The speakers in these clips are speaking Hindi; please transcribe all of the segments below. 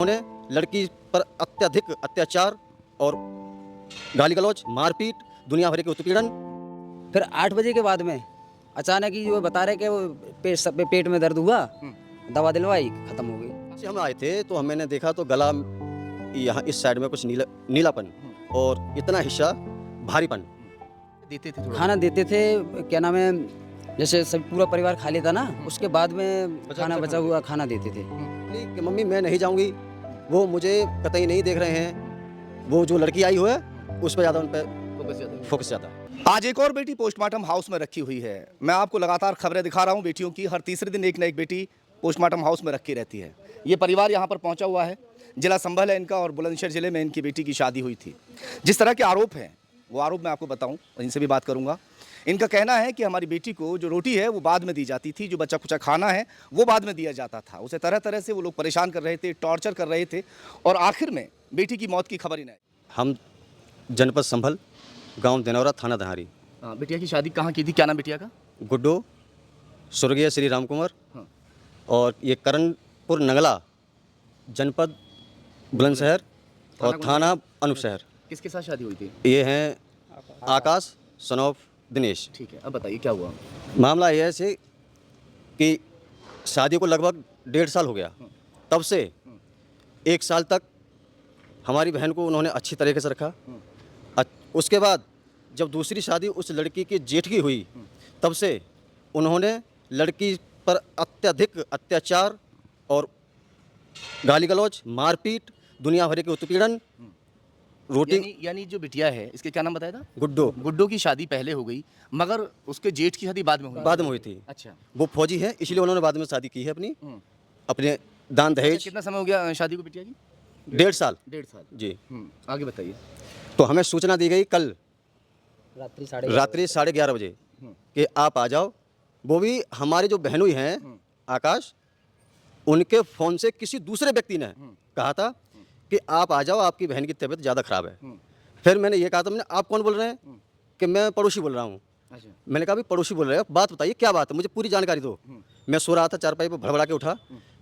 उन्होंने लड़की पर अत्यधिक अत्याचार और गाली गलौज, मारपीट, दुनिया भर के उत्पीड़न। फिर 8 बजे के बाद में अचानक ही जो बता रहे कि वो पेट में दर्द हुआ, दवा दिलवाई, खत्म हो गई। जैसे हम आए थे तो मैंने देखा तो गला यहाँ इस साइड में कुछ नीलापन और इतना हिस्सा भारीपन। देते थे खाना देते थे, क्या नाम है, जैसे सब पूरा परिवार खा लेता ना, उसके बाद में खाना बचा हुआ खाना देते थे। कि मम्मी मैं नहीं जाऊंगी, वो मुझे कतई नहीं देख रहे हैं, वो जो लड़की आई हुई है उस पर ज़्यादा, उन पर फोकस ज़्यादा। आज एक और बेटी पोस्टमार्टम हाउस में रखी हुई है। मैं आपको लगातार खबरें दिखा रहा हूं बेटियों की। हर तीसरे दिन एक न एक बेटी पोस्टमार्टम हाउस में रखी रहती है। ये परिवार यहां पर पहुंचा हुआ है, जिला संभल है इनका, और बुलंदशहर जिले में इनकी बेटी की शादी हुई थी। जिस तरह के आरोप हैं वो आरोप मैं आपको बताऊं और इनसे भी बात करूंगा। इनका कहना है कि हमारी बेटी को जो रोटी है वो बाद में दी जाती थी, जो बच्चा कुचा खाना है वो बाद में दिया जाता था। उसे तरह तरह से वो लोग परेशान कर रहे थे, टॉर्चर कर रहे थे, और आखिर में बेटी की मौत की खबर ही नहीं। हम जनपद संभल, गांव दिनौरा, थाना दहारी। बिटिया की शादी कहाँ की थी? क्या नाम बिटिया का? गुड्डो, स्वर्गीय श्री राम कुमार। हाँ। और ये करणपुर नंगला, जनपद बुलंदशहर और थाना अनूपशहर। किसके साथ शादी हुई थी? ये हैं आकाश सन ऑफ दिनेश। ठीक है, अब बताइए क्या हुआ? मामला यह है से कि शादी को लगभग 1.5 साल हो गया। तब से 1 साल तक हमारी बहन को उन्होंने अच्छी तरीके से रखा। उसके बाद जब दूसरी शादी उस लड़की की जेठ की हुई, तब से उन्होंने लड़की पर अत्यधिक अत्याचार और गाली गलौज, मारपीट, दुनिया भर के उत्पीड़न, रोटी। यानी जो बिटिया है, इसके क्या नाम बताया था? गुड्डो। गुड्डो की शादी पहले हो गई, मगर उसके जेठ की शादी बाद में हुई। बाद में हुई थी। अच्छा। वो फौजी है, इसलिए उन्होंने बाद में शादी की है अपनी, अपने दान दहेज। कितना समय हो गया शादी को बिटिया की? 1.5 साल। 1.5 साल जी। आगे बताइए। तो हमें सूचना दी गई कल रात्रि 11:30 बजे कि आप आ जाओ। वो भी हमारे जो बहनोई हैं आकाश, उनके फ़ोन से किसी दूसरे व्यक्ति ने कहा था कि आप आ जाओ, आपकी बहन की तबीयत ज़्यादा ख़राब है। फिर मैंने ये कहा था, मैंने आप कौन बोल रहे हैं? कि मैं पड़ोसी बोल रहा हूँ। अच्छा। मैंने कहा भी पड़ोसी बोल रहे हो, बात बताइए क्या बात है, मुझे पूरी जानकारी दो। मैं सो रहा था चारपाई पर, भड़बड़ा के उठा।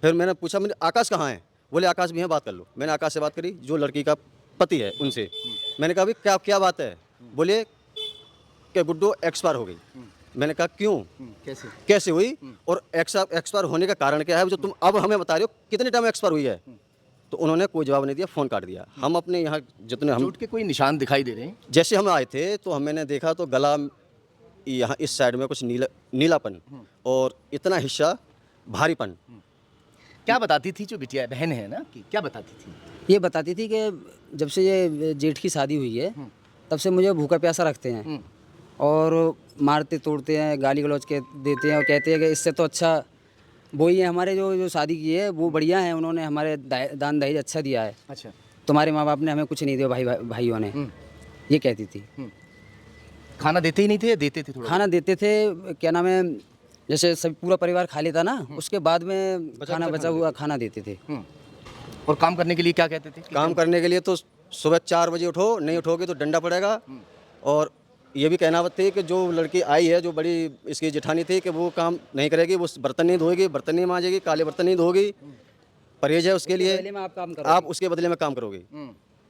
फिर मैंने पूछा, मैंने आकाश कहाँ है? बोले आकाश भी हैं, बात कर लो। मैंने आकाश से बात करी, जो लड़की का पति है उनसे। मैंने कहा भी क्या क्या बात है? बोले कि गुड्डो एक्सपायर हो गई। मैंने कहा क्यों, कैसे हुई, और एक्सपायर होने का कारण क्या है जो तुम अब हमें बता रहे हो, कितने टाइम एक्सपायर हुई है? तो उन्होंने कोई जवाब नहीं दिया, फ़ोन काट दिया। हम अपने यहाँ जितने हम चोट के कोई निशान दिखाई दे रहे हैं? जैसे हम आए थे तो मैंने देखा तो गला यहाँ इस साइड में कुछ नीलापन और इतना हिस्सा भारीपन। क्या बताती थी जो बिटिया बहन है ना, कि क्या बताती थी? ये बताती थी कि जब से ये जेठ की शादी हुई है, तब से मुझे भूखा प्यासा रखते हैं और मारते तोड़ते हैं, गाली गलौज के देते हैं, और कहते हैं कि इससे तो अच्छा वही है हमारे जो शादी की है वो बढ़िया है, उन्होंने हमारे दान दहेज अच्छा दिया है। अच्छा। तुम्हारे माँ बाप ने हमें कुछ नहीं दिया, भाइयों ने, ये कहती थी। खाना देते ही नहीं थे या देते थे थोड़ा? खाना देते थे, क्या नाम है, जैसे सब पूरा परिवार खा लेता ना, उसके बाद में खाना बचा हुआ खाना देते थे। और काम करने के लिए क्या कहते थे? काम करने के लिए तो सुबह 4 बजे उठो, नहीं उठोगे तो डंडा पड़ेगा। और ये भी कहना थे कि जो लड़की आई है, जो बड़ी इसकी जेठानी थी, कि वो काम नहीं करेगी, वो बर्तन नहीं धोएगी, बर्तन नहीं मांजेगी, काले बर्तन नहीं धोगी, परहेज है उसके लिए, आप उसके बदले में काम करोगे।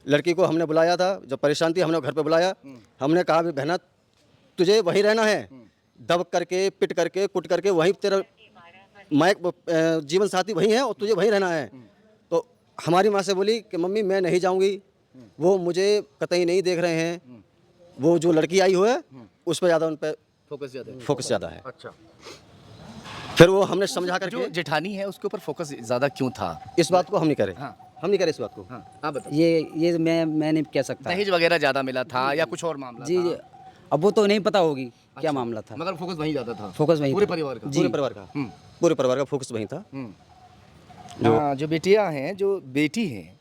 लड़की को हमने बुलाया था, जब परेशान थी हमने घर पे बुलाया। हमने कहा भी बहना तुझे वहीं रहना है, दब करके, पिट करके, कुट करके, वहीं तेरा जीवन साथी वहीं है और तुझे वहीं रहना है। तो हमारी माँ से बोली कि मम्मी मैं नहीं जाऊँगी, वो मुझे कतई नहीं देख रहे हैं, वो जो लड़की आई हुई है उस पर ज़्यादा, उन पर फोकस ज़्यादा है। अच्छा। फिर वो हमने समझा करके, जो जेठानी है उसके ऊपर फोकस ज़्यादा क्यों था? इस बात को हम नहीं करे। हाँ। हम नहीं करे इस बात को। आप बताइए। ये मैं नहीं कह सकता। दहेज वगैरह ज़्यादा मिला था या कुछ और मामला जी था? जी, अब वो तो नहीं पता होगी क्या मामला था, मगर फोकस वहीं ज़्यादा था। फोकस वहीं पूरे था। परिवार का? पूरे परिवार का फोकस वहीं था। जो बेटियां हैं, जो बेटी हैं,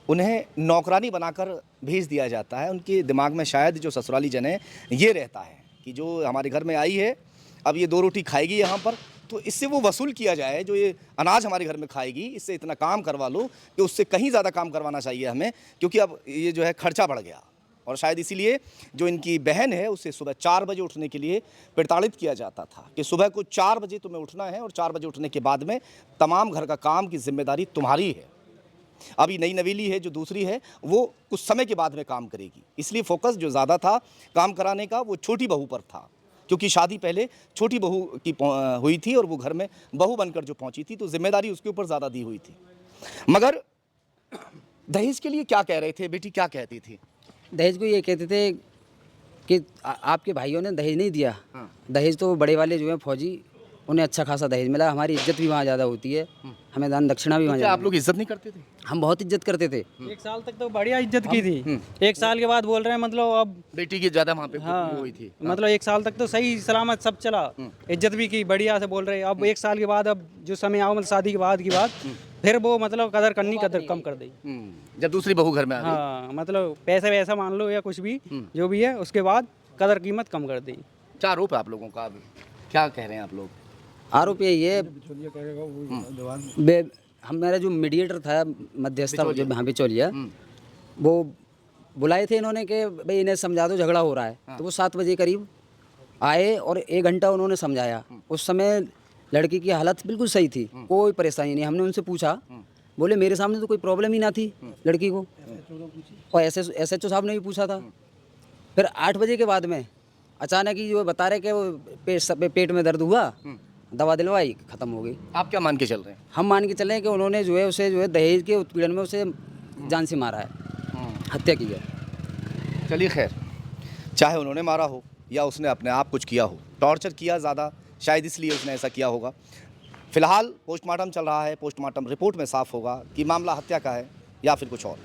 उन्हें नौकरानी बनाकर भेज दिया जाता है। उनके दिमाग में शायद जो ससुराली जन है ये रहता है कि जो हमारे घर में आई है, अब ये 2 रोटी खाएगी यहाँ पर, तो इससे वो वसूल किया जाए, जो ये अनाज हमारे घर में खाएगी, इससे इतना काम करवा लो कि उससे कहीं ज़्यादा काम करवाना चाहिए हमें, क्योंकि अब ये जो है खर्चा बढ़ गया। और शायद इसीलिए जो इनकी बहन है उसे सुबह 4 बजे उठने के लिए प्रताड़ित किया जाता था कि सुबह को 4 बजे तुम्हें उठना है और 4 बजे उठने के बाद में तमाम घर का काम की जिम्मेदारी तुम्हारी है। अभी नई नवेली है जो दूसरी है वो कुछ समय के बाद में काम करेगी, इसलिए फोकस जो ज़्यादा था काम कराने का वो छोटी बहू पर था, क्योंकि शादी पहले छोटी बहू की हुई थी और वो घर में बहू बनकर जो पहुंची थी तो जिम्मेदारी उसके ऊपर ज़्यादा दी हुई थी। मगर दहेज के लिए क्या कह रहे थे, बेटी क्या कहती थी? दहेज को ये कहते थे कि आपके भाइयों ने दहेज नहीं दिया। हाँ। दहेज तो बड़े वाले जो हैं फौजी, उन्हें अच्छा खासा दहेज मिला, हमारी इज्जत भी वहाँ ज़्यादा होती है, हमें दान दक्षिणा भी वहाँ क्या आप ज़्यादा। लोग इज्जत नहीं करते थे? हम बहुत इज्जत करते थे। 1 साल तक तो बढ़िया इज्जत की थी। 1 साल के बाद बोल रहे हैं मतलब अब बेटी की ज़्यादा वहाँ पे हाँ हुई थी। मतलब 1 साल तक तो सही सलामत सब चला, इज्जत भी की बढ़िया से बोल रहे हैं। अब 1 साल के बाद अब जो समय आओ मतलब शादी के बाद की बात, फिर वो मतलब कदर करनी कदर कम कर दी। जब दूसरी बहू घर में आ गई। हाँ मतलब पैसे वैसा मान लो या कुछ भी जो भी है, उसके बाद कदर कीमत कम कर दी। क्या आरोप है आप लोगों का? अभी क्या कह रहे हैं आप लोग? आरोप यही है, हमारा जो मीडिएटर था, मध्यस्थ जो यहाँ बिचौलिया, वो बुलाए थे इन्होंने कि भाई इन्हें समझा दो, झगड़ा हो रहा है। तो वो 7 बजे करीब आए और 1 घंटा उन्होंने समझाया। उस समय लड़की की हालत बिल्कुल सही थी, कोई परेशानी नहीं। हमने उनसे पूछा, बोले मेरे सामने तो कोई प्रॉब्लम ही ना थी लड़की को, और SHO साहब ने भी पूछा था। फिर 8 बजे के बाद में अचानक ही जो बता रहे कि वो पेट में दर्द हुआ, दवा दिलवाई, ख़त्म हो गई। आप क्या मान के चल रहे हैं? हम मान के चले हैं कि उन्होंने जो है उसे जो है दहेज के उत्पीड़न में उसे जान से मारा है, हत्या की है। चलिए खैर, चाहे उन्होंने मारा हो या उसने अपने आप कुछ किया हो, टॉर्चर किया ज़्यादा, शायद इसलिए उसने ऐसा किया होगा। फिलहाल पोस्टमार्टम चल रहा है, पोस्टमार्टम रिपोर्ट में साफ होगा कि मामला हत्या का है या फिर कुछ और।